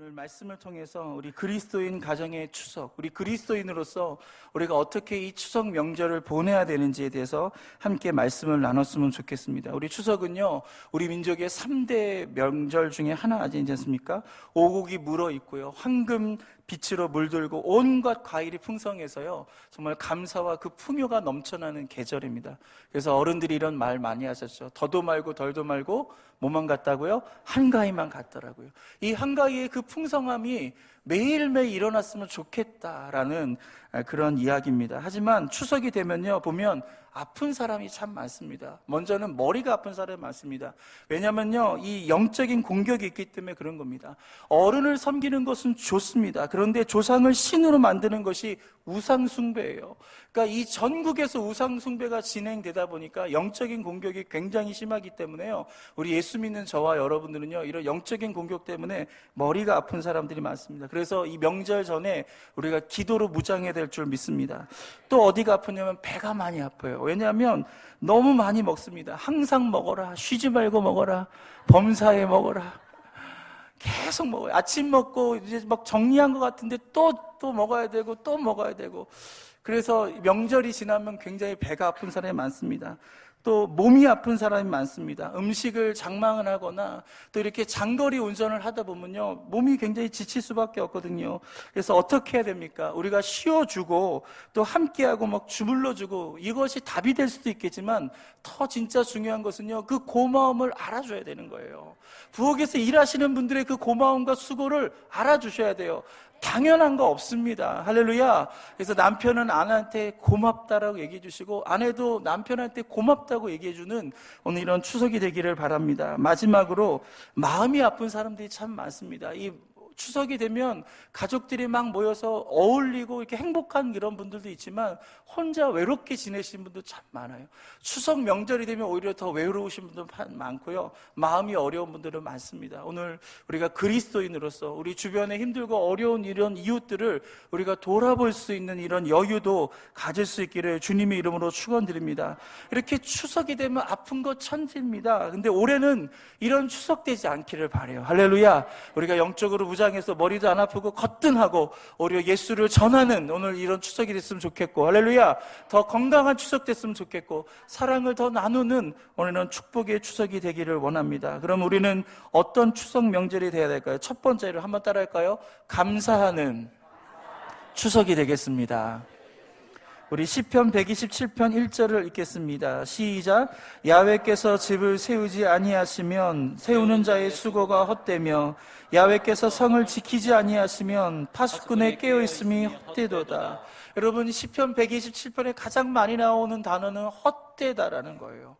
오늘 말씀을 통해서 우리 그리스도인 가정의 추석, 우리 그리스도인으로서 우리가 어떻게 이 추석 명절을 보내야 되는지에 대해서 함께 말씀을 나눴으면 좋겠습니다. 우리 추석은요, 우리 민족의 3대 명절 중에 하나 아니지 않습니까? 오곡이 물어 있고요, 황금 빛으로 물들고 온갖 과일이 풍성해서요, 정말 감사와 그 풍요가 넘쳐나는 계절입니다. 그래서 어른들이 이런 말 많이 하셨죠. 더도 말고 덜도 말고 뭐만 같다고요? 한가위만 같더라고요. 이 한가위의 그 풍성함이 매일매일 일어났으면 좋겠다라는 그런 이야기입니다. 하지만 추석이 되면요, 보면 아픈 사람이 참 많습니다. 먼저는 머리가 아픈 사람이 많습니다. 왜냐면요, 이 영적인 공격이 있기 때문에 그런 겁니다. 어른을 섬기는 것은 좋습니다. 그런데 조상을 신으로 만드는 것이 우상숭배예요. 그러니까 이 전국에서 우상숭배가 진행되다 보니까 영적인 공격이 굉장히 심하기 때문에요, 우리 예수 믿는 저와 여러분들은요, 이런 영적인 공격 때문에 머리가 아픈 사람들이 많습니다. 그래서 이 명절 전에 우리가 기도로 무장해야 될 줄 믿습니다. 또 어디가 아프냐면 배가 많이 아파요. 왜냐하면 너무 많이 먹습니다. 항상 먹어라, 쉬지 말고 먹어라, 범사에 먹어라, 계속 먹어요. 아침 먹고 이제 막 정리한 것 같은데 또 먹어야 되고 또 먹어야 되고, 그래서 명절이 지나면 굉장히 배가 아픈 사람이 많습니다. 또 몸이 아픈 사람이 많습니다. 음식을 장망을 하거나 또 이렇게 장거리 운전을 하다 보면요, 몸이 굉장히 지칠 수밖에 없거든요. 그래서 어떻게 해야 됩니까? 우리가 쉬어주고 또 함께하고 막 주물러주고, 이것이 답이 될 수도 있겠지만 더 진짜 중요한 것은요, 그 고마움을 알아줘야 되는 거예요. 부엌에서 일하시는 분들의 그 고마움과 수고를 알아주셔야 돼요. 당연한 거 없습니다. 할렐루야. 그래서 남편은 아내한테 고맙다라고 얘기해 주시고, 아내도 남편한테 고맙다고 얘기해 주는 오늘 이런 추석이 되기를 바랍니다. 마지막으로 마음이 아픈 사람들이 참 많습니다. 이 추석이 되면 가족들이 막 모여서 어울리고 이렇게 행복한 이런 분들도 있지만 혼자 외롭게 지내시는 분도 참 많아요. 추석 명절이 되면 오히려 더 외로우신 분도 많고요, 마음이 어려운 분들은 많습니다. 오늘 우리가 그리스도인으로서 우리 주변에 힘들고 어려운 이런 이웃들을 우리가 돌아볼 수 있는 이런 여유도 가질 수 있기를 주님의 이름으로 축원드립니다. 이렇게 추석이 되면 아픈 거 천지입니다. 근데 올해는 이런 추석 되지 않기를 바라요. 할렐루야. 우리가 영적으로 무장해서 머리도 안 아프고 거뜬하고 오히려 예수를 전하는 오늘 이런 추석이 됐으면 좋겠고, 할렐루야, 더 건강한 추석 됐으면 좋겠고, 사랑을 더 나누는 오늘은 축복의 추석이 되기를 원합니다. 그럼 우리는 어떤 추석 명절이 되어야 될까요? 첫 번째로 한번 따라할까요? 감사하는 추석이 되겠습니다. 우리 시편 127편 1절을 읽겠습니다. 시작. 야훼께서 집을 세우지 아니하시면 세우는 자의 수고가 헛되며 야훼께서 성을 지키지 아니하시면 파수꾼의 깨어있음이 헛되도다. 여러분, 시편 127편에 가장 많이 나오는 단어는 헛되다라는 거예요.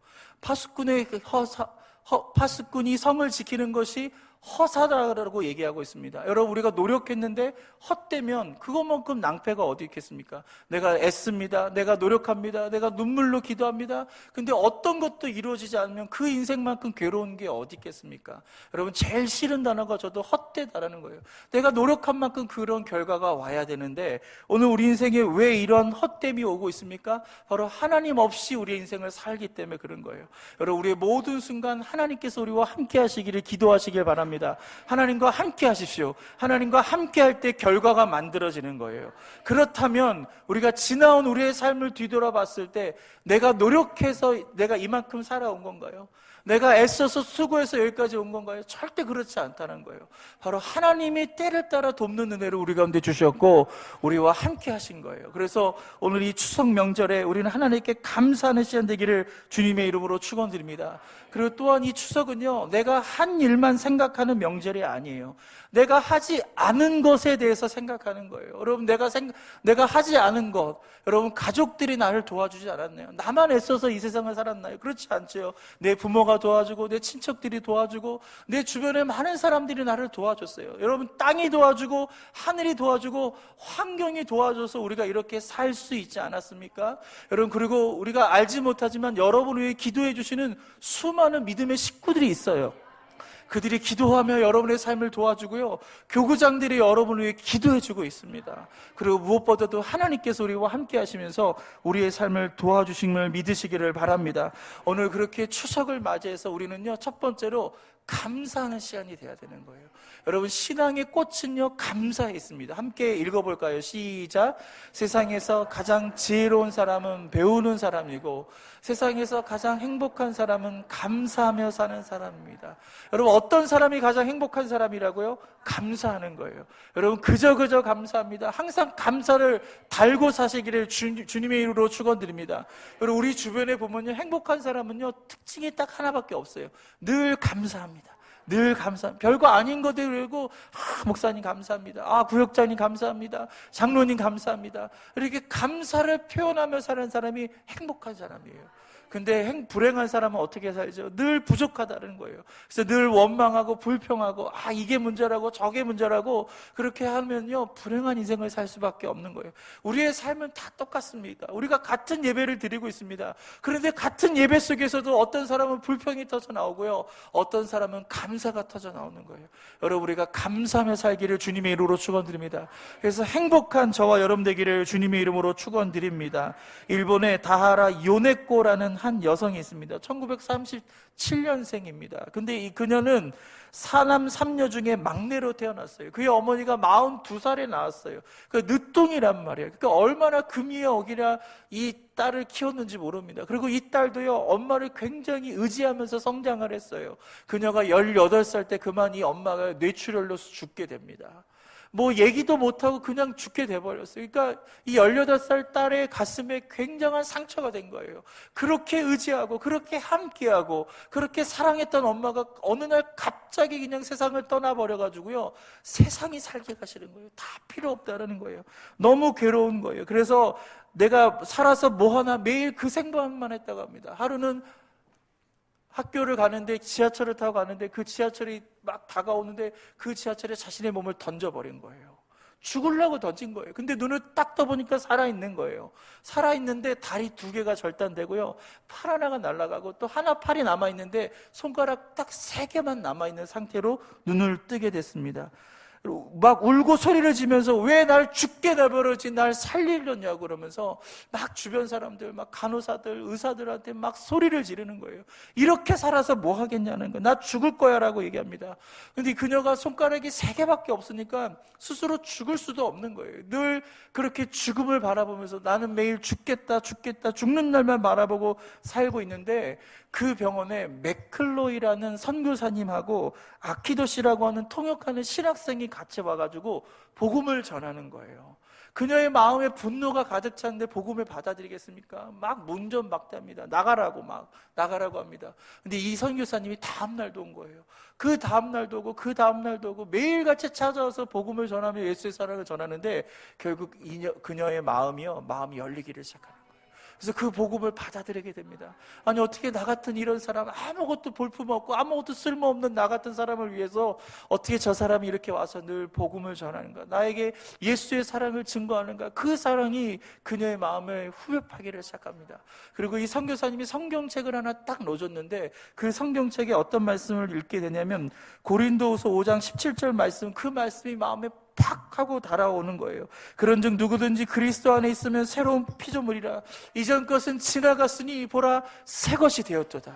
파수꾼이 성을 지키는 것이 허사다라고 얘기하고 있습니다. 여러분, 우리가 노력했는데 헛되면 그것만큼 낭패가 어디 있겠습니까? 내가 애씁니다, 내가 노력합니다, 내가 눈물로 기도합니다. 근데 어떤 것도 이루어지지 않으면 그 인생만큼 괴로운 게 어디 있겠습니까? 여러분, 제일 싫은 단어가 저도 헛되다라는 거예요. 내가 노력한 만큼 그런 결과가 와야 되는데 오늘 우리 인생에 왜 이런 헛됨이 오고 있습니까? 바로 하나님 없이 우리의 인생을 살기 때문에 그런 거예요. 여러분, 우리의 모든 순간 하나님께서 우리와 함께 하시기를 기도하시길 바랍니다. 하나님과 함께 하십시오. 하나님과 함께 할 때 결과가 만들어지는 거예요. 그렇다면 우리가 지나온 우리의 삶을 뒤돌아봤을 때 내가 노력해서 내가 이만큼 살아온 건가요? 내가 애써서 수고해서 여기까지 온 건가요? 절대 그렇지 않다는 거예요. 바로 하나님이 때를 따라 돕는 은혜를 우리 가운데 주셨고 우리와 함께 하신 거예요. 그래서 오늘 이 추석 명절에 우리는 하나님께 감사하는 시간 되기를 주님의 이름으로 축원드립니다. 그리고 또한 이 추석은요, 내가 한 일만 생각하는 명절이 아니에요. 내가 하지 않은 것에 대해서 생각하는 거예요. 여러분, 내가 하지 않은 것, 여러분, 가족들이 나를 도와주지 않았나요? 나만 애써서 이 세상을 살았나요? 그렇지 않죠. 내 부모가 도와주고 내 친척들이 도와주고 내 주변에 많은 사람들이 나를 도와줬어요. 여러분, 땅이 도와주고 하늘이 도와주고 환경이 도와줘서 우리가 이렇게 살 수 있지 않았습니까? 여러분, 그리고 우리가 알지 못하지만 여러분을 위해 기도해 주시는 수많은 믿음의 식구들이 있어요. 그들이 기도하며 여러분의 삶을 도와주고요, 교구장들이 여러분을 위해 기도해주고 있습니다. 그리고 무엇보다도 하나님께서 우리와 함께 하시면서 우리의 삶을 도와주심을 믿으시기를 바랍니다. 오늘 그렇게 추석을 맞이해서 우리는요, 첫 번째로 감사하는 시간이 돼야 되는 거예요. 여러분, 신앙의 꽃은요, 감사에 있습니다. 함께 읽어볼까요? 시작. 세상에서 가장 지혜로운 사람은 배우는 사람이고 세상에서 가장 행복한 사람은 감사하며 사는 사람입니다. 여러분, 어떤 사람이 가장 행복한 사람이라고요? 감사하는 거예요. 여러분, 그저 감사합니다. 항상 감사를 달고 사시기를 주님의 이름으로 축원드립니다. 여러분, 우리 주변에 보면요, 행복한 사람은요, 특징이 딱 하나밖에 없어요. 늘 감사합니다. 늘 감사합니다. 별거 아닌 것들 그리고 목사님 감사합니다. 구역장님 감사합니다. 장로님 감사합니다. 이렇게 감사를 표현하며 사는 사람이 행복한 사람이에요. 근데 불행한 사람은 어떻게 살죠? 늘 부족하다는 거예요. 그래서 늘 원망하고 불평하고 이게 문제라고 저게 문제라고 그렇게 하면요, 불행한 인생을 살 수밖에 없는 거예요. 우리의 삶은 다 똑같습니다. 우리가 같은 예배를 드리고 있습니다. 그런데 같은 예배 속에서도 어떤 사람은 불평이 터져 나오고요, 어떤 사람은 감사가 터져 나오는 거예요. 여러분, 우리가 감사하며 살기를 주님의 이름으로 축원드립니다. 그래서 행복한 저와 여러분 되기를 주님의 이름으로 축원드립니다. 일본의 다하라 요네코라는 한 여성이 있습니다. 1937년생입니다. 근데 그녀는 사남 3녀 중에 막내로 태어났어요. 그의 어머니가 42살에 낳았어요. 늦둥이란 말이에요. 그러니까 얼마나 금이야 어기나 이 딸을 키웠는지 모릅니다. 그리고 이 딸도요, 엄마를 굉장히 의지하면서 성장을 했어요. 그녀가 18살 때 그만 이 엄마가 뇌출혈로 죽게 됩니다. 얘기도 못하고 그냥 죽게 돼버렸어요. 그러니까 이 18살 딸의 가슴에 굉장한 상처가 된 거예요. 그렇게 의지하고 그렇게 함께하고 그렇게 사랑했던 엄마가 어느 날 갑자기 그냥 세상을 떠나버려가지고요, 세상이 살게 가시는 거예요. 다 필요 없다라는 거예요. 너무 괴로운 거예요. 그래서 내가 살아서 뭐하나 매일 그 생각만 했다고 합니다. 하루는 학교를 가는데 지하철을 타고 가는데 그 지하철이 막 다가오는데 그 지하철에 자신의 몸을 던져버린 거예요. 죽으려고 던진 거예요. 근데 눈을 딱 떠보니까 살아있는 거예요. 살아있는데 다리 2개가 절단되고요, 팔 하나가 날아가고 또 하나 팔이 남아있는데 손가락 딱 3개만 남아있는 상태로 눈을 뜨게 됐습니다. 막 울고 소리를 지면서 왜 날 죽게 내버려지 날 살리려냐고 그러면서 막 주변 사람들, 막 간호사들, 의사들한테 막 소리를 지르는 거예요. 이렇게 살아서 뭐 하겠냐는 거예요. 나 죽을 거야 라고 얘기합니다. 근데 그녀가 손가락이 3개밖에 없으니까 스스로 죽을 수도 없는 거예요. 늘 그렇게 죽음을 바라보면서 나는 매일 죽겠다 죽는 날만 바라보고 살고 있는데, 그 병원에 맥클로이라는 선교사님하고 아키도 씨라고 하는 통역하는 신학생이 같이 와가지고 복음을 전하는 거예요. 그녀의 마음에 분노가 가득 찼는데 복음을 받아들이겠습니까? 막 문전박대합니다. 나가라고 합니다. 근데 이 선교사님이 다음날도 온 거예요. 그 다음날도 오고 그 다음날도 오고 매일같이 찾아와서 복음을 전하며 예수의 사랑을 전하는데 결국 그녀의 마음이 열리기를 시작하는 거예요. 그래서 그 복음을 받아들이게 됩니다. 아니, 어떻게 나 같은 이런 사람, 아무것도 볼품없고 아무것도 쓸모없는 나 같은 사람을 위해서 어떻게 저 사람이 이렇게 와서 늘 복음을 전하는가, 나에게 예수의 사랑을 증거하는가. 그 사랑이 그녀의 마음을 후벼파기를 시작합니다. 그리고 이 선교사님이 성경책을 하나 딱 넣어줬는데 그 성경책에 어떤 말씀을 읽게 되냐면 고린도후서 5장 17절 말씀, 그 말씀이 마음에 팍 하고 달아오는 거예요. 그런즉 누구든지 그리스도 안에 있으면 새로운 피조물이라. 이전 것은 지나갔으니 보라 새 것이 되었도다.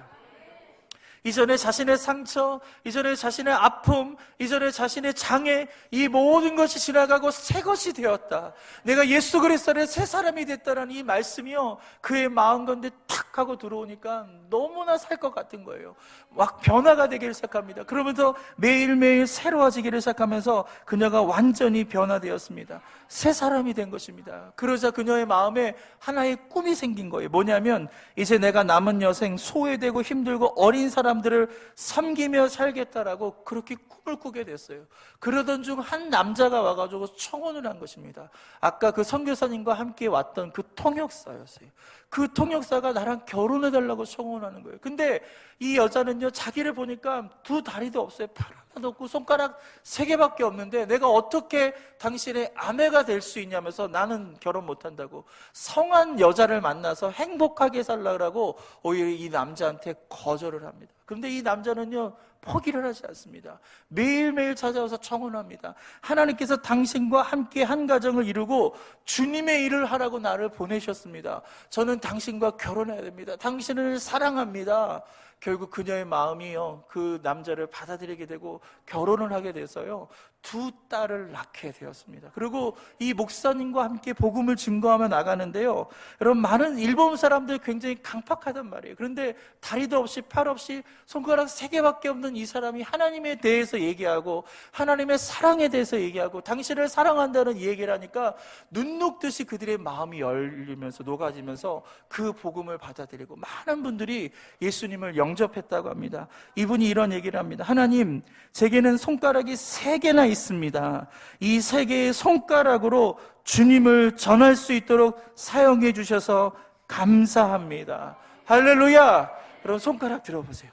이전에 자신의 상처, 이전에 자신의 아픔, 이전에 자신의 장애, 이 모든 것이 지나가고 새 것이 되었다. 내가 예수 그리스도 안에 새 사람이 됐다는 이 말씀이요, 그의 마음 가운데 탁 하고 들어오니까 너무나 살 것 같은 거예요. 막 변화가 되기를 시작합니다. 그러면서 매일매일 새로워지기를 시작하면서 그녀가 완전히 변화되었습니다. 새 사람이 된 것입니다. 그러자 그녀의 마음에 하나의 꿈이 생긴 거예요. 뭐냐면 이제 내가 남은 여생 소외되고 힘들고 어린 사람들을 섬기며 살겠다라고 그렇게 꿈을 꾸게 됐어요. 그러던 중 한 남자가 와가지고 청혼을 한 것입니다. 아까 그 선교사님과 함께 왔던 그 통역사였어요. 그 통역사가 나랑 결혼해달라고 청혼하는 거예요. 근데 이 여자는요, 자기를 보니까 2 다리도 없어요. 팔 하나도 없고 손가락 3개밖에 없는데 내가 어떻게 당신의 아내가 될 수 있냐면서 나는 결혼 못한다고, 성한 여자를 만나서 행복하게 살라고 오히려 이 남자한테 거절을 합니다. 그런데 이 남자는요, 포기를 하지 않습니다. 매일매일 찾아와서 청혼합니다. 하나님께서 당신과 함께 한 가정을 이루고 주님의 일을 하라고 나를 보내셨습니다. 저는 당신과 결혼해야 됩니다. 당신을 사랑합니다. 결국 그녀의 마음이요, 그 남자를 받아들이게 되고 결혼을 하게 돼서요, 2딸을 낳게 되었습니다. 그리고 이 목사님과 함께 복음을 증거하며 나가는데요, 여러분, 많은 일본 사람들 굉장히 강팍하단 말이에요. 그런데 다리도 없이 팔 없이 손가락 3개밖에 없는 이 사람이 하나님에 대해서 얘기하고 하나님의 사랑에 대해서 얘기하고 당신을 사랑한다는 얘기를 하니까 눈 녹듯이 그들의 마음이 열리면서 녹아지면서 그 복음을 받아들이고 많은 분들이 예수님을 영접했다고 합니다. 이분이 이런 얘기를 합니다. 하나님, 제게는 손가락이 3개나 있습니다. 이 3개의 손가락으로 주님을 전할 수 있도록 사용해 주셔서 감사합니다. 할렐루야. 여러분, 손가락 들어보세요.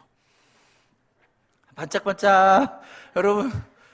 반짝반짝. 여러분,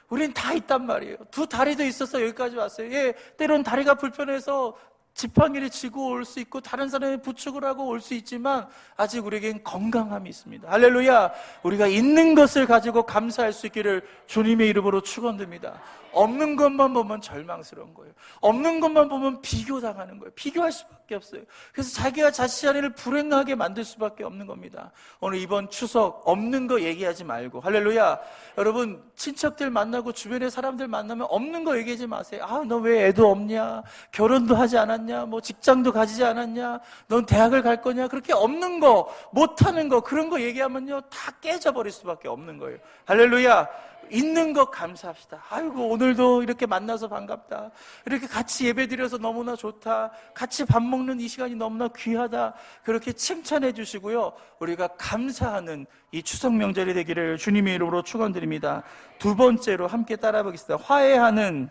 우린 다 있단 말이에요. 2 다리도 있어서 여기까지 왔어요. 예, 때론 다리가 불편해서 지팡이를 쥐고 올 수 있고 다른 사람이 부축을 하고 올 수 있지만 아직 우리에겐 건강함이 있습니다. 할렐루야. 우리가 있는 것을 가지고 감사할 수 있기를 주님의 이름으로 축원드립니다. 없는 것만 보면 절망스러운 거예요. 없는 것만 보면 비교당하는 거예요. 비교할 수밖에 없어요. 그래서 자기가 자신을 불행하게 만들 수밖에 없는 겁니다. 오늘 이번 추석 없는 거 얘기하지 말고, 할렐루야. 여러분, 친척들 만나고 주변의 사람들 만나면 없는 거 얘기하지 마세요. 아, 너 왜 애도 없냐? 결혼도 하지 않았냐? 뭐 직장도 가지지 않았냐? 넌 대학을 갈 거냐? 그렇게 없는 거, 못하는 거, 그런 거 얘기하면요, 다 깨져버릴 수밖에 없는 거예요. 할렐루야. 있는 것 감사합시다. 아이고, 오늘도 이렇게 만나서 반갑다. 이렇게 같이 예배드려서 너무나 좋다. 같이 밥 먹는 이 시간이 너무나 귀하다. 그렇게 칭찬해 주시고요, 우리가 감사하는 이 추석 명절이 되기를 주님의 이름으로 축원드립니다. 2번째로 함께 따라 보겠습니다. 화해하는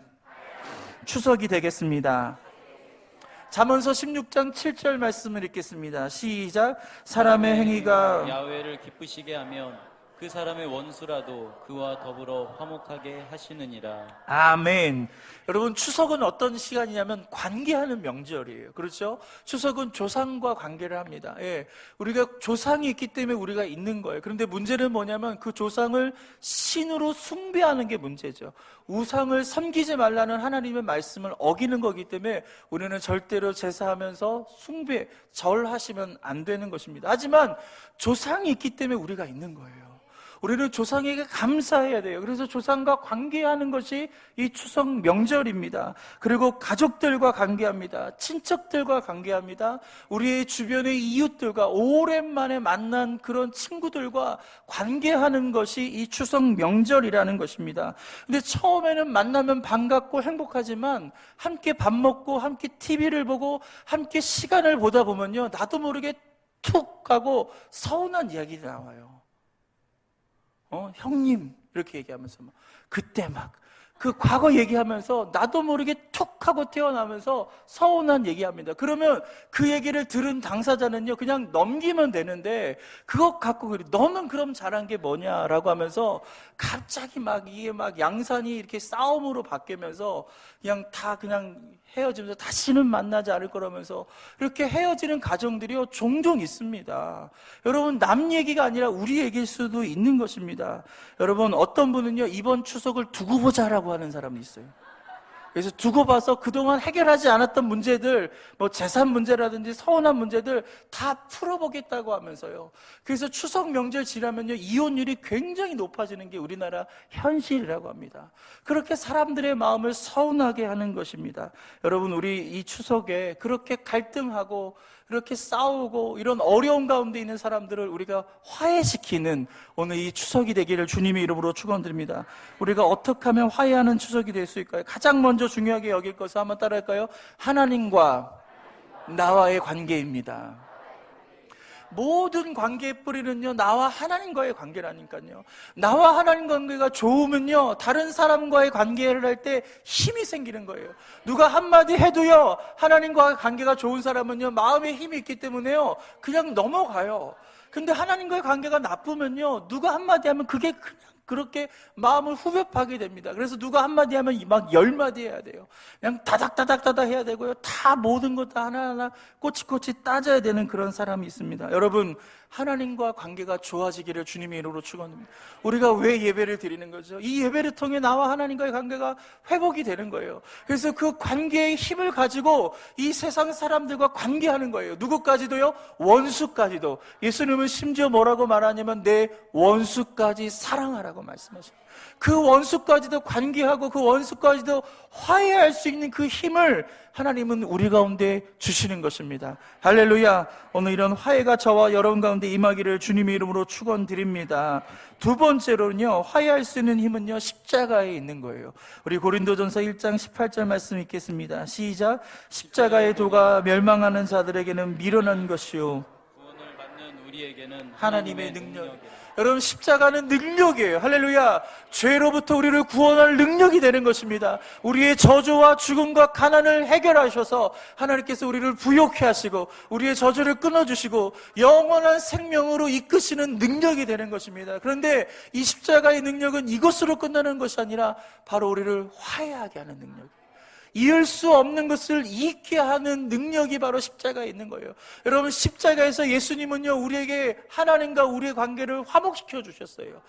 추석이 되겠습니다. 잠언서 16장 7절 말씀을 읽겠습니다. 시작. 사람의 행위가 야훼를 기쁘시게 하면 그 사람의 원수라도 그와 더불어 화목하게 하시느니라. 아멘. 여러분, 추석은 어떤 시간이냐면 관계하는 명절이에요. 그렇죠? 추석은 조상과 관계를 합니다. 예, 우리가 조상이 있기 때문에 우리가 있는 거예요. 그런데 문제는 뭐냐면 그 조상을 신으로 숭배하는 게 문제죠. 우상을 섬기지 말라는 하나님의 말씀을 어기는 거기 때문에 우리는 절대로 제사하면서 숭배, 절하시면 안 되는 것입니다. 하지만 조상이 있기 때문에 우리가 있는 거예요. 우리는 조상에게 감사해야 돼요. 그래서 조상과 관계하는 것이 이 추석 명절입니다. 그리고 가족들과 관계합니다. 친척들과 관계합니다. 우리의 주변의 이웃들과 오랜만에 만난 그런 친구들과 관계하는 것이 이 추석 명절이라는 것입니다. 근데 처음에는 만나면 반갑고 행복하지만 함께 밥 먹고 함께 TV를 보고 함께 시간을 보다 보면요, 나도 모르게 툭 하고 서운한 이야기가 나와요. 형님 이렇게 얘기하면서 그때 막 그 과거 얘기하면서 나도 모르게 툭 하고 태어나면서 서운한 얘기합니다. 그러면 그 얘기를 들은 당사자는요, 그냥 넘기면 되는데 그것 갖고 그래, 너는 그럼 잘한 게 뭐냐라고 하면서 갑자기 막 이게 막 양산이 이렇게 싸움으로 바뀌면서 그냥 헤어지면서 다시는 만나지 않을 거라면서 이렇게 헤어지는 가정들이요, 종종 있습니다. 여러분, 남 얘기가 아니라 우리 얘기일 수도 있는 것입니다. 여러분, 어떤 분은요, 이번 추석을 두고 보자라고 하는 사람이 있어요. 그래서 두고 봐서 그동안 해결하지 않았던 문제들, 뭐 재산 문제라든지 서운한 문제들 다 풀어보겠다고 하면서요. 그래서 추석 명절 지나면요, 이혼율이 굉장히 높아지는 게 우리나라 현실이라고 합니다. 그렇게 사람들의 마음을 서운하게 하는 것입니다. 여러분, 우리 이 추석에 그렇게 갈등하고 이렇게 싸우고 이런 어려운 가운데 있는 사람들을 우리가 화해시키는 오늘 이 추석이 되기를 주님의 이름으로 축원드립니다. 우리가 어떻게 하면 화해하는 추석이 될 수 있을까요? 가장 먼저 중요하게 여길 것을 한번 따라할까요? 하나님과 나와의 관계입니다. 모든 관계의 뿌리는요, 나와 하나님과의 관계라니까요. 나와 하나님 관계가 좋으면요, 다른 사람과의 관계를 할 때 힘이 생기는 거예요. 누가 한마디 해도요, 하나님과의 관계가 좋은 사람은요, 마음에 힘이 있기 때문에요, 그냥 넘어가요. 근데 하나님과의 관계가 나쁘면요, 누가 한마디 하면 그게 그냥 그렇게 마음을 후벼파게 됩니다. 그래서 누가 한마디 하면 막 10마디 해야 돼요. 그냥 다닥다닥다닥 해야 되고요. 다 모든 것 다 하나하나 꼬치꼬치 따져야 되는 그런 사람이 있습니다. 여러분, 하나님과 관계가 좋아지기를 주님의 이름으로 축원합니다. 우리가 왜 예배를 드리는 거죠? 이 예배를 통해 나와 하나님과의 관계가 회복이 되는 거예요. 그래서 그 관계의 힘을 가지고 이 세상 사람들과 관계하는 거예요. 누구까지도요? 원수까지도. 예수님은 심지어 뭐라고 말하냐면 내 원수까지 사랑하라고 말씀하셔요. 그 원수까지도 관계하고 그 원수까지도 화해할 수 있는 그 힘을 하나님은 우리 가운데 주시는 것입니다. 할렐루야. 오늘 이런 화해가 저와 여러분 가운데 임하기를 주님의 이름으로 축원드립니다. 두 번째로는요, 화해할 수 있는 힘은요, 십자가에 있는 거예요. 우리 고린도전서 1장 18절 말씀 읽겠습니다. 시작. 십자가의 도가 멸망하는 자들에게는 미련한 것이요 구원을 받는 우리에게는 하나님의 능력. 여러분, 십자가는 능력이에요. 할렐루야. 죄로부터 우리를 구원할 능력이 되는 것입니다. 우리의 저주와 죽음과 가난을 해결하셔서 하나님께서 우리를 부욕해 하시고 우리의 저주를 끊어주시고 영원한 생명으로 이끄시는 능력이 되는 것입니다. 그런데 이 십자가의 능력은 이것으로 끝나는 것이 아니라 바로 우리를 화해하게 하는 능력이에요. 이을 수 없는 것을 잊게 하는 능력이 바로 십자가에 있는 거예요. 여러분, 십자가에서 예수님은요, 우리에게 하나님과 우리의 관계를 화목시켜 주셨어요.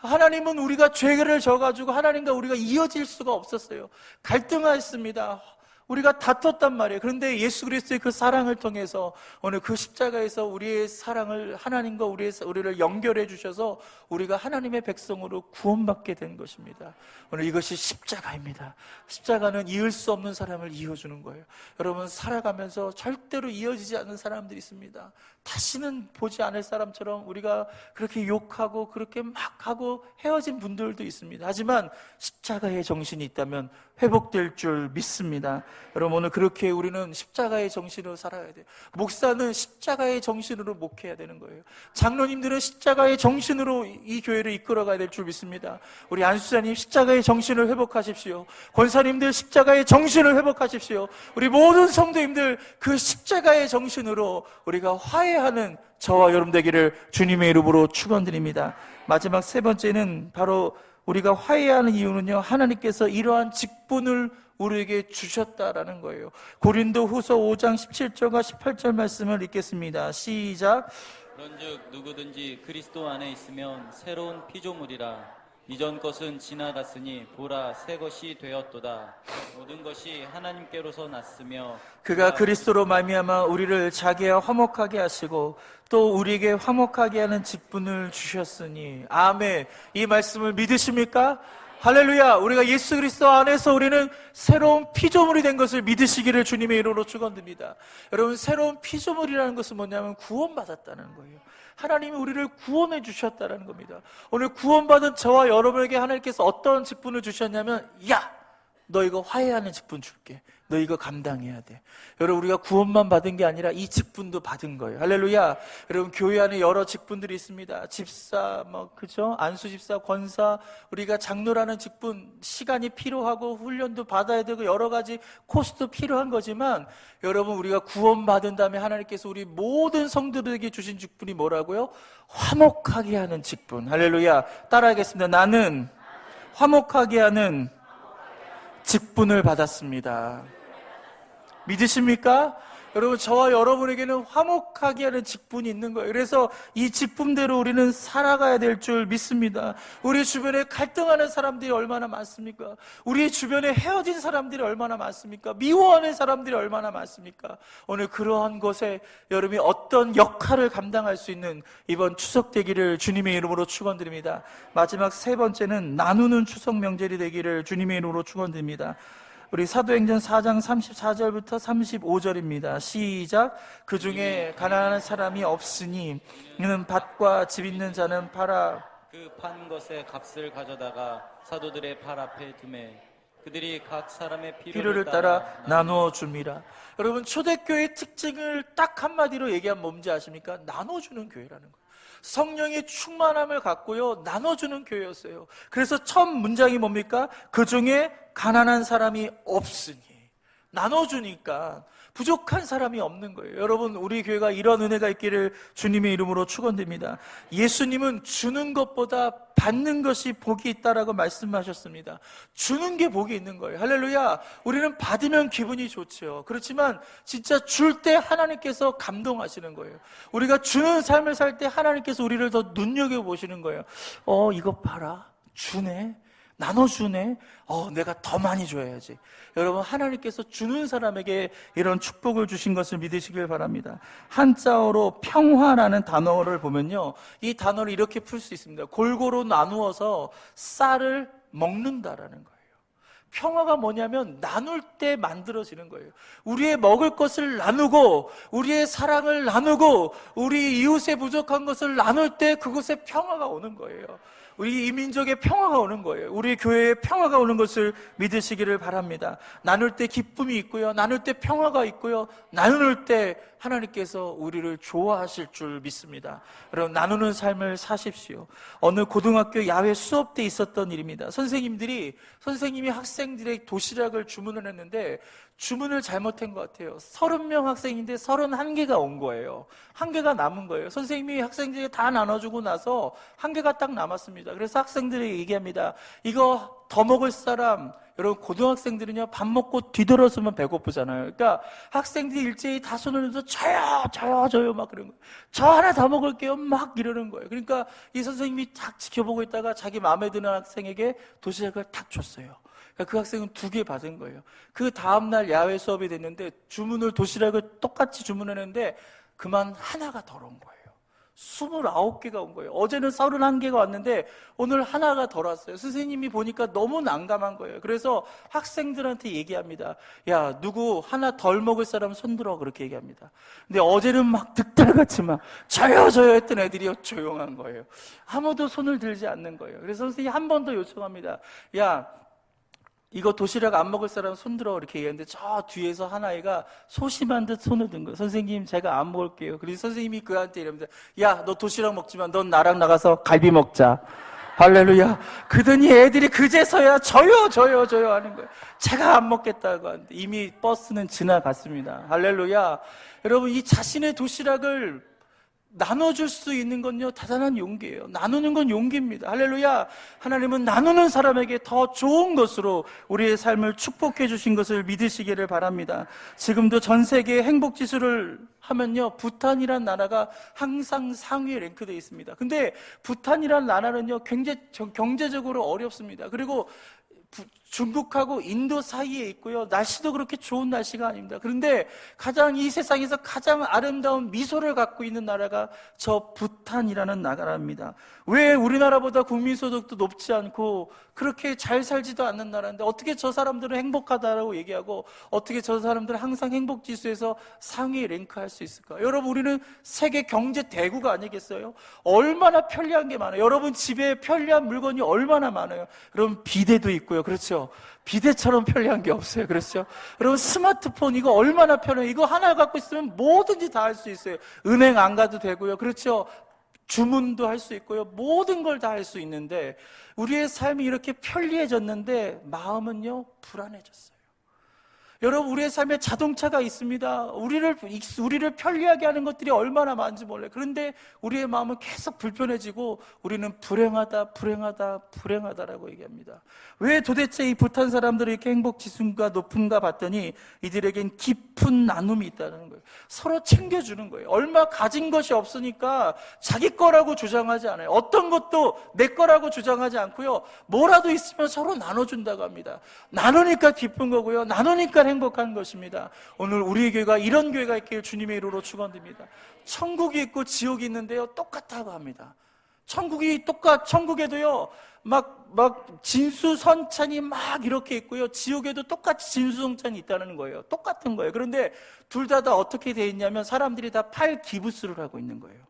하나님은 우리가 죄를 져가지고 하나님과 우리가 이어질 수가 없었어요. 갈등했습니다. 우리가 다퉜단 말이에요. 그런데 예수 그리스도의 그 사랑을 통해서 오늘 그 십자가에서 우리의 사랑을 하나님과 우리를 연결해 주셔서 우리가 하나님의 백성으로 구원받게 된 것입니다. 오늘 이것이 십자가입니다. 십자가는 이을 수 없는 사람을 이어주는 거예요. 여러분, 살아가면서 절대로 이어지지 않는 사람들이 있습니다. 다시는 보지 않을 사람처럼 우리가 그렇게 욕하고 그렇게 막 하고 헤어진 분들도 있습니다. 하지만 십자가의 정신이 있다면 회복될 줄 믿습니다. 여러분, 오늘 그렇게 우리는 십자가의 정신으로 살아야 돼요. 목사는 십자가의 정신으로 목회해야 되는 거예요. 장로님들은 십자가의 정신으로 이 교회를 이끌어가야 될 줄 믿습니다. 우리 안수자님, 십자가의 정신을 회복하십시오. 권사님들, 십자가의 정신을 회복하십시오. 우리 모든 성도님들, 그 십자가의 정신으로 우리가 화해하는 저와 여러분 되기를 주님의 이름으로 축원드립니다. 마지막 세 번째는 바로 우리가 화해하는 이유는요, 하나님께서 이러한 직분을 우리에게 주셨다라는 거예요. 고린도 후서 5장 17절과 18절 말씀을 읽겠습니다. 시작. 그런즉 누구든지 그리스도 안에 있으면 새로운 피조물이라. 이전 것은 지나갔으니 보라 새 것이 되었도다. 모든 것이 하나님께로서 났으며 그가 그리스도로 말미암아 우리를 자기와 화목하게 하시고 또 우리에게 화목하게 하는 직분을 주셨으니. 아멘. 이 말씀을 믿으십니까? 할렐루야. 우리가 예수 그리스도 안에서 우리는 새로운 피조물이 된 것을 믿으시기를 주님의 이름으로 축원드립니다. 여러분, 새로운 피조물이라는 것은 뭐냐면 구원받았다는 거예요. 하나님이 우리를 구원해 주셨다는 겁니다. 오늘 구원받은 저와 여러분에게 하나님께서 어떤 직분을 주셨냐면, 야! 너 이거 화해하는 직분 줄게. 너 이거 감당해야 돼. 여러분, 우리가 구원만 받은 게 아니라 이 직분도 받은 거예요. 할렐루야. 여러분, 교회 안에 여러 직분들이 있습니다. 집사, 그죠? 안수집사, 권사, 우리가 장로라는 직분, 시간이 필요하고 훈련도 받아야 되고 여러 가지 코스도 필요한 거지만, 여러분, 우리가 구원받은 다음에 하나님께서 우리 모든 성도들에게 주신 직분이 뭐라고요? 화목하게 하는 직분. 할렐루야. 따라하겠습니다. 나는 화목하게 하는 직분을 받았습니다. 믿으십니까? 여러분, 저와 여러분에게는 화목하게 하는 직분이 있는 거예요. 그래서 이 직분대로 우리는 살아가야 될 줄 믿습니다. 우리 주변에 갈등하는 사람들이 얼마나 많습니까? 우리 주변에 헤어진 사람들이 얼마나 많습니까? 미워하는 사람들이 얼마나 많습니까? 오늘 그러한 것에 여러분이 어떤 역할을 감당할 수 있는 이번 추석 되기를 주님의 이름으로 축원드립니다. 마지막 세 번째는 나누는 추석 명절이 되기를 주님의 이름으로 축원드립니다. 우리 사도행전 4장 34절부터 35절입니다. 시작. 그 중에 가난한 사람이 없으니 이는 밭과 집 있는 자는 팔아 그 판 것의 값을 가져다가 사도들의 발 앞에 두매 그들이 각 사람의 필요를 따라 나누어 줍니다. 여러분, 초대교회의 특징을 딱 한마디로 얘기하면 뭔지 아십니까? 나눠주는 교회라는 거예요. 성령의 충만함을 갖고요, 나눠주는 교회였어요. 그래서 첫 문장이 뭡니까? 그 중에 가난한 사람이 없으니. 나눠주니까 부족한 사람이 없는 거예요. 여러분, 우리 교회가 이런 은혜가 있기를 주님의 이름으로 축원드립니다. 예수님은 주는 것보다 받는 것이 복이 있다라고 말씀하셨습니다. 주는 게 복이 있는 거예요. 할렐루야. 우리는 받으면 기분이 좋죠. 그렇지만 진짜 줄 때 하나님께서 감동하시는 거예요. 우리가 주는 삶을 살 때 하나님께서 우리를 더 눈여겨보시는 거예요. 이거 봐라, 주네, 나눠주네. 내가 더 많이 줘야지. 여러분, 하나님께서 주는 사람에게 이런 축복을 주신 것을 믿으시길 바랍니다. 한자어로 평화라는 단어를 보면요, 이 단어를 이렇게 풀 수 있습니다. 골고루 나누어서 쌀을 먹는다라는 거예요. 평화가 뭐냐면 나눌 때 만들어지는 거예요. 우리의 먹을 것을 나누고, 우리의 사랑을 나누고, 우리 이웃의 부족한 것을 나눌 때 그곳에 평화가 오는 거예요. 우리 이 민족의 평화가 오는 거예요. 우리 교회의 평화가 오는 것을 믿으시기를 바랍니다. 나눌 때 기쁨이 있고요, 나눌 때 평화가 있고요, 나눌 때 하나님께서 우리를 좋아하실 줄 믿습니다. 여러분, 나누는 삶을 사십시오. 어느 고등학교 야외 수업 때 있었던 일입니다. 선생님이 학생들의 도시락을 주문을 했는데 주문을 잘못한 것 같아요. 30명 학생인데 31개가 온 거예요. 1개가 남은 거예요. 선생님이 학생들에게 다 나눠주고 나서 1개가 딱 남았습니다. 그래서 학생들에게 얘기합니다. 이거 더 먹을 사람. 여러분, 고등학생들은요, 밥 먹고 뒤돌아서면 배고프잖아요. 그러니까 학생들이 일제히 다 손을 들어서 저요 막 그런 거예요. 저 하나 더 먹을게요 막 이러는 거예요. 그러니까 이 선생님이 딱 지켜보고 있다가 자기 마음에 드는 학생에게 도시락을 탁 줬어요. 그러니까 그 학생은 2개 받은 거예요. 그 다음날 야외 수업이 됐는데 도시락을 똑같이 주문했는데 그만 하나가 덜 온 거예요. 29개가 온 거예요. 어제는 31개가 왔는데 오늘 하나가 덜 왔어요. 선생님이 보니까 너무 난감한 거예요. 그래서 학생들한테 얘기합니다. 야, 누구 하나 덜 먹을 사람 손들어, 그렇게 얘기합니다. 근데 어제는 막 득달같이 막 저요 했던 애들이 조용한 거예요. 아무도 손을 들지 않는 거예요. 그래서 선생님이 한 번 더 요청합니다. 야, 이거 도시락 안 먹을 사람 손들어, 이렇게 얘기했는데 저 뒤에서 한 아이가 소심한 듯 손을 든 거예요. 선생님, 제가 안 먹을게요. 그래서 선생님이 그한테 이러면서, 야, 너 도시락 먹지만 넌 나랑 나가서 갈비 먹자. 할렐루야. 그러더니 애들이 그제서야 저요 하는 거예요. 제가 안 먹겠다고 하는데 이미 버스는 지나갔습니다. 할렐루야. 여러분, 이 자신의 도시락을 나눠줄 수 있는 건요, 대단한 용기예요. 나누는 건 용기입니다. 할렐루야. 하나님은 나누는 사람에게 더 좋은 것으로 우리의 삶을 축복해 주신 것을 믿으시기를 바랍니다. 지금도 전 세계 행복지수를 하면요, 부탄이란 나라가 항상 상위에 랭크되어 있습니다. 근데 부탄이란 나라는요, 굉장히 경제적으로 어렵습니다. 그리고 중국하고 인도 사이에 있고요, 날씨도 그렇게 좋은 날씨가 아닙니다. 그런데 이 세상에서 가장 아름다운 미소를 갖고 있는 나라가 저 부탄이라는 나라입니다. 왜 우리나라보다 국민소득도 높지 않고 그렇게 잘 살지도 않는 나라인데 어떻게 저 사람들은 행복하다라고 얘기하고 어떻게 저 사람들은 항상 행복지수에서 상위에 랭크할 수 있을까? 여러분, 우리는 세계 경제 대국가 아니겠어요? 얼마나 편리한 게 많아요. 여러분 집에 편리한 물건이 얼마나 많아요. 여러분, 비데도 있고요. 그렇죠? 비데처럼 편리한 게 없어요. 그렇죠? 여러분, 스마트폰 이거 얼마나 편해요. 이거 하나 갖고 있으면 뭐든지 다 할 수 있어요. 은행 안 가도 되고요. 그렇죠? 주문도 할 수 있고요. 모든 걸 다 할 수 있는데 우리의 삶이 이렇게 편리해졌는데 마음은요, 불안해졌어요. 여러분, 우리의 삶에 자동차가 있습니다. 우리를 편리하게 하는 것들이 얼마나 많은지 몰라요. 그런데 우리의 마음은 계속 불편해지고 우리는 불행하다라고 얘기합니다. 왜 도대체 이 부탄 사람들이 이렇게 행복 지수가 높은가 봤더니 이들에겐 깊은 나눔이 있다는 거예요. 서로 챙겨주는 거예요. 얼마 가진 것이 없으니까 자기 거라고 주장하지 않아요. 어떤 것도 내 거라고 주장하지 않고요, 뭐라도 있으면 서로 나눠준다고 합니다. 나누니까 기쁜 거고요, 나누니까 행복한 것입니다. 오늘 우리 교회가 이런 교회가 있길 주님의 이름으로 축원드립니다. 천국이 있고 지옥이 있는데요, 똑같다고 합니다. 천국에도요, 막 진수성찬이 막 이렇게 있고요, 지옥에도 똑같이 진수성찬이 있다는 거예요. 똑같은 거예요. 그런데 둘 다 어떻게 돼 있냐면 사람들이 다 팔기부스를 하고 있는 거예요.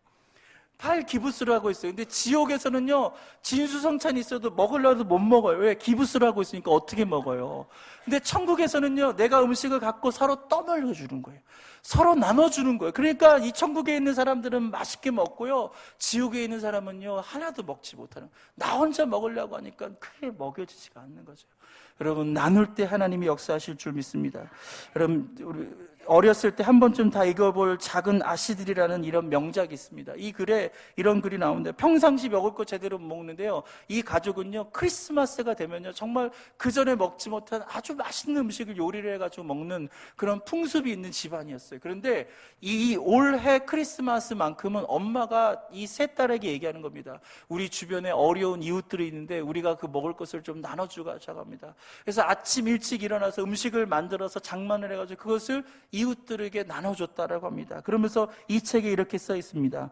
팔기부스를 하고 있어요. 근데 지옥에서는요, 진수성찬이 있어도 먹으려도 못 먹어요. 왜? 기부스를 하고 있으니까 어떻게 먹어요? 근데 천국에서는요, 내가 음식을 갖고 서로 떠먹여 주는 거예요. 서로 나눠주는 거예요. 그러니까 이 천국에 있는 사람들은 맛있게 먹고요, 지옥에 있는 사람은요, 하나도 먹지 못하는 거예요. 나 혼자 먹으려고 하니까 크게 먹여지지가 않는 거죠. 여러분, 나눌 때 하나님이 역사하실 줄 믿습니다. 여러분, 어렸을 때 한 번쯤 다 읽어볼 작은 아씨들이라는 이런 명작이 있습니다. 이 글에 이런 글이 나오는데, 평상시 먹을 거 제대로 못 먹는데요, 이 가족은요 크리스마스가 되면요 정말 그 전에 먹지 못한 아주 맛있는 음식을 요리를 해가지고 먹는 그런 풍습이 있는 집안이었어요. 그런데 이 올해 크리스마스만큼은 엄마가 이 세 딸에게 얘기하는 겁니다. 우리 주변에 어려운 이웃들이 있는데 우리가 그 먹을 것을 좀 나눠주고 하자고 합니다. 그래서 아침 일찍 일어나서 음식을 만들어서 장만을 해가지고 그것을 이웃들에게 나눠줬다라고 합니다. 그러면서 이 책에 이렇게 써 있습니다.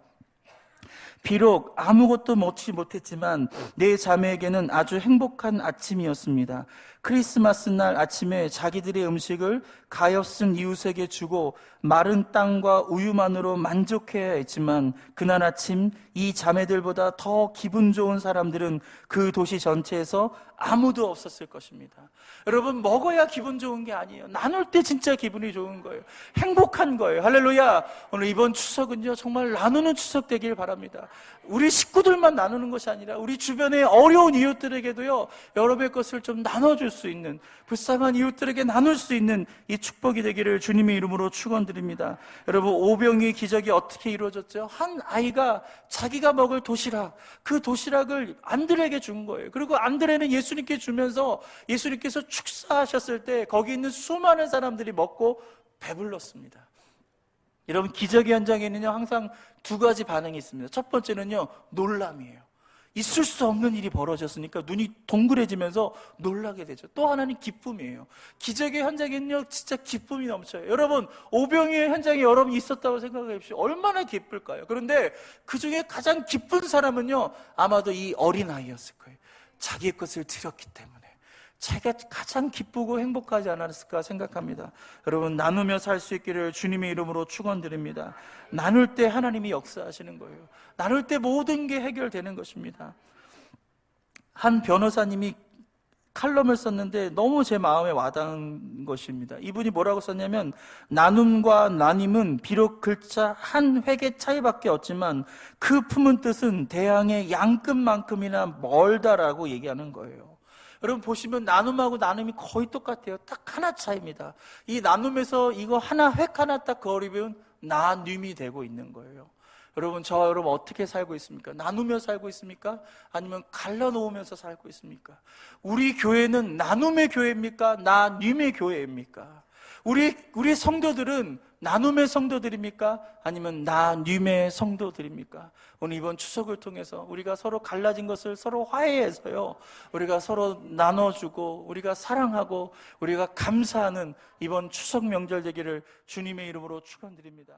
비록 아무것도 먹지 못했지만 내 자매에게는 아주 행복한 아침이었습니다. 크리스마스 날 아침에 자기들의 음식을 가엾은 이웃에게 주고 마른 땅과 우유만으로 만족해야 했지만, 그날 아침 이 자매들보다 더 기분 좋은 사람들은 그 도시 전체에서 아무도 없었을 것입니다. 여러분, 먹어야 기분 좋은 게 아니에요. 나눌 때 진짜 기분이 좋은 거예요. 행복한 거예요. 할렐루야. 오늘 이번 추석은요 정말 나누는 추석 되길 바랍니다. 우리 식구들만 나누는 것이 아니라 우리 주변의 어려운 이웃들에게도요 여러분의 것을 좀 나눠줄 수 있는, 불쌍한 이웃들에게 나눌 수 있는 이 축복이 되기를 주님의 이름으로 축원드립니다. 여러분, 오병이의 기적이 어떻게 이루어졌죠? 한 아이가 자기가 먹을 도시락, 그 도시락을 안드레에게 준 거예요. 그리고 안드레는 예수님께 주면서 예수님께서 축사하셨을 때 거기 있는 수많은 사람들이 먹고 배불렀습니다. 여러분, 기적의 현장에는요 항상 두 가지 반응이 있습니다. 첫 번째는요 놀람이에요. 있을 수 없는 일이 벌어졌으니까 눈이 동그래지면서 놀라게 되죠. 또 하나는 기쁨이에요. 기적의 현장에는요 진짜 기쁨이 넘쳐요. 여러분, 오병이의 현장에 여러분이 있었다고 생각해 보십시오. 얼마나 기쁠까요? 그런데 그 중에 가장 기쁜 사람은요 아마도 이 어린아이였을 거예요. 자기의 것을 드렸기 때문에 자기가 가장 기쁘고 행복하지 않았을까 생각합니다. 여러분, 나누며 살 수 있기를 주님의 이름으로 축원드립니다. 나눌 때 하나님이 역사하시는 거예요. 나눌 때 모든 게 해결되는 것입니다. 한 변호사님이 칼럼을 썼는데 너무 제 마음에 와닿은 것입니다. 이분이 뭐라고 썼냐면, 나눔과 나님은 비록 글자 한 획의 차이밖에 없지만 그 품은 뜻은 대양의 양끝만큼이나 멀다라고 얘기하는 거예요. 여러분 보시면 나눔하고 나눔이 거의 똑같아요. 딱 하나 차이입니다. 이 나눔에서 이거 하나, 획 하나 딱 그어리면 나눔이 되고 있는 거예요. 여러분, 저와 여러분 어떻게 살고 있습니까? 나누며 살고 있습니까? 아니면 갈라놓으면서 살고 있습니까? 우리 교회는 나눔의 교회입니까? 나눔의 교회입니까? 우리 성도들은 나눔의 성도들입니까? 아니면 나눔의 성도들입니까? 오늘 이번 추석을 통해서 우리가 서로 갈라진 것을 서로 화해해서요, 우리가 서로 나눠주고 우리가 사랑하고 우리가 감사하는 이번 추석 명절 되기를 주님의 이름으로 축원드립니다.